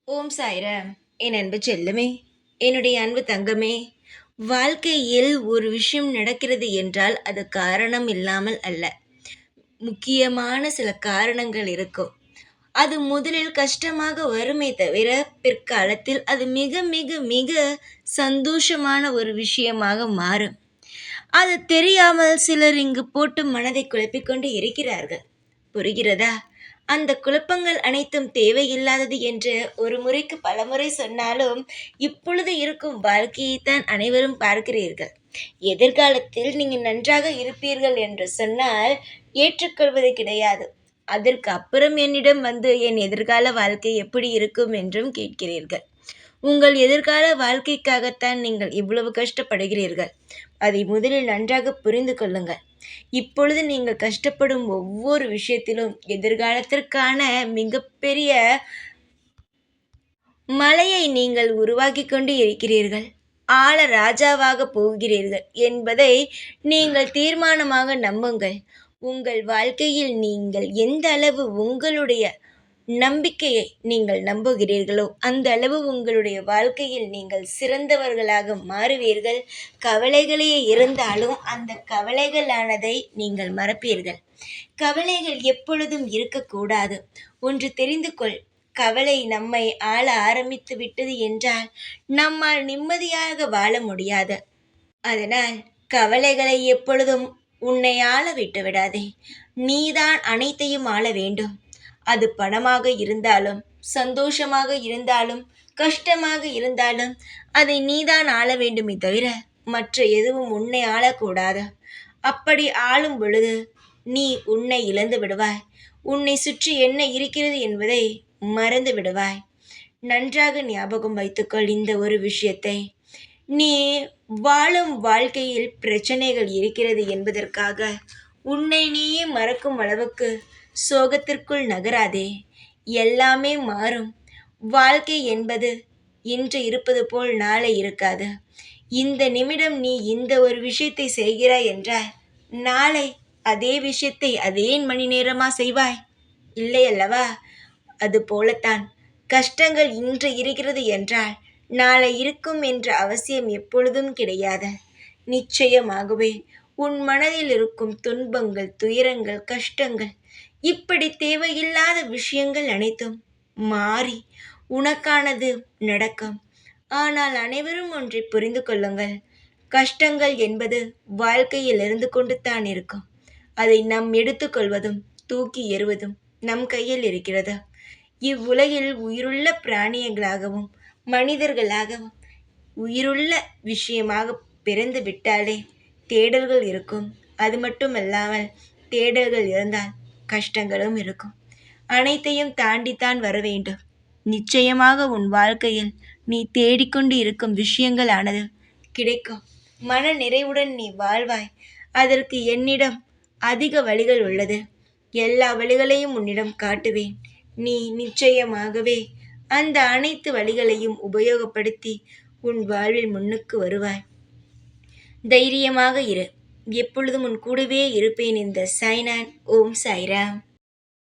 ஓம் சாய்ராம். என் அன்பு செல்லமே, என்னுடைய அன்பு தங்கமே, வாழ்க்கையில் ஒரு விஷயம் நடக்கிறது என்றால் அது காரணம் இல்லாமல் அல்ல. முக்கியமான சில காரணங்கள் இருக்கும். அது முதலில் கஷ்டமாக வருமே தவிர, பிற்காலத்தில் அது மிக மிக மிக சந்தோஷமான ஒரு விஷயமாக மாறும். அது தெரியாமல் சிலர் இங்கு போட்டு மனதை குழப்பிக் கொண்டு இருக்கிறார்கள். புரிகிறதா? அந்த குழப்பங்கள் அனைத்தும் தேவையில்லாதது என்று ஒரு முறைக்கு பலமுறை சொன்னாலும், இப்பொழுது இருக்கும் வாழ்க்கையைத்தான் அனைவரும் பார்க்கிறீர்கள். எதிர்காலத்தில் நீங்கள் நன்றாக இருப்பீர்கள் என்று சொன்னால் ஏற்றுக்கொள்வது கிடையாது. அதற்கு அப்புறம் என்னிடம் வந்து என் எதிர்கால வாழ்க்கை எப்படி இருக்கும் என்றும் கேட்கிறீர்கள். உங்கள் எதிர்கால வாழ்க்கைக்காகத்தான் நீங்கள் இவ்வளவு கஷ்டப்படுகிறீர்கள். அதை முதலில் நன்றாக புரிந்து கொள்ளுங்கள். இப்பொழுது நீங்கள் கஷ்டப்படும் ஒவ்வொரு விஷயத்திலும் எதிர்காலத்திற்கான மிகப்பெரிய மலையை நீங்கள் உருவாக்கி கொண்டு இருக்கிறீர்கள். ஆள ராஜாவாக போகிறீர்கள் என்பதை நீங்கள் தீர்மானமாக நம்புங்கள். உங்கள் வாழ்க்கையில் நீங்கள் எந்த அளவு உங்களுடைய நம்பிக்கையை நீங்கள் நம்புகிறீர்களோ அந்த அளவு உங்களுடைய வாழ்க்கையில் நீங்கள் சிறந்தவர்களாக மாறுவீர்கள். கவலைகளே இருந்தாலும் அந்த கவலைகளானதை நீங்கள் மறப்பீர்கள். கவலைகள் எப்பொழுதும் இருக்கக்கூடாது. ஒன்று தெரிந்து கொள், கவலை நம்மை ஆள ஆரம்பித்து விட்டது என்றால் நம்மால் நிம்மதியாக வாழ முடியாது. அதனால் கவலைகளை எப்பொழுதும் உன்னை ஆள விட்டு விடாதே. நீதான் அனைத்தையும் ஆள வேண்டும். அது பணமாக இருந்தாலும், சந்தோஷமாக இருந்தாலும், கஷ்டமாக இருந்தாலும் அதை நீதான் ஆள வேண்டுமே தவிர மற்ற எதுவும் உன்னை ஆளக்கூடாது. அப்படி ஆளும் பொழுது நீ உன்னை இழந்து விடுவாய். உன்னை சுற்றி என்ன இருக்கிறது என்பதை மறந்து விடுவாய். நன்றாக ஞாபகம் வைத்துக்கொள் இந்த ஒரு விஷயத்தை. நீ வாழும் வாழ்க்கையில் பிரச்சனைகள் இருக்கிறது என்பதற்காக உன்னை நீயே மறக்கும் அளவுக்கு சோகத்திற்குள் நகராதே. எல்லாமே மாறும். வாழ்க்கை என்பது இன்று இருப்பது போல் நாளை இருக்காது. இந்த நிமிடம் நீ இந்த ஒரு விஷயத்தை செய்கிறாய் என்றால் நாளை அதே விஷயத்தை அதே மணி நேரமா செய்வாய்? இல்லை அல்லவா? அது போலத்தான் கஷ்டங்கள் இன்று இருக்கிறது என்றால் நாளை இருக்கும் என்ற அவசியம் எப்பொழுதும் கிடையாது. நிச்சயமாகவே உன் மனதில் இருக்கும் துன்பங்கள், துயரங்கள், கஷ்டங்கள், இப்படி தேவையில்லாத விஷயங்கள் அனைத்தும் மாறி உனக்கானது நடக்கும். ஆனால் அனைவரும் ஒன்றை புரிந்து கொள்ளுங்கள். கஷ்டங்கள் என்பது வாழ்க்கையில் இருந்து கொண்டு தான் இருக்கும். அதை நாம் எடுத்துக்கொள்வதும் தூக்கி எறிவதும் நம் கையில் இருக்கிறது. இவ்வுலகில் உயிருள்ள பிராணியங்களாகவும் மனிதர்களாகவும் உயிருள்ள விஷயமாக பிறந்து விட்டாலே தேடல்கள் இருக்கும். அது மட்டுமல்லாமல் தேடல்கள் இருந்தால் கஷ்டங்களும் இருக்கும். அனைத்தையும் தாண்டித்தான் வர வேண்டும். நிச்சயமாக உன் வாழ்க்கையில் நீ தேடிக்கொண்டு இருக்கும் விஷயங்களானது கிடைக்கும். மன நிறைவுடன் நீ வாழ்வாய். அதற்கு என்னிடம் அதிக வழிகள் உள்ளது. எல்லா வழிகளையும் உன்னிடம் காட்டுவேன். நீ நிச்சயமாகவே அந்த அனைத்து வழிகளையும் உபயோகப்படுத்தி உன் வாழ்வில் முன்னுக்கு வருவாய். தைரியமாக இரு. எப்பொழுதும் உன் கூடவே இருப்பேன். இந்த சாய்நான். ஓம் சாய்ராம்.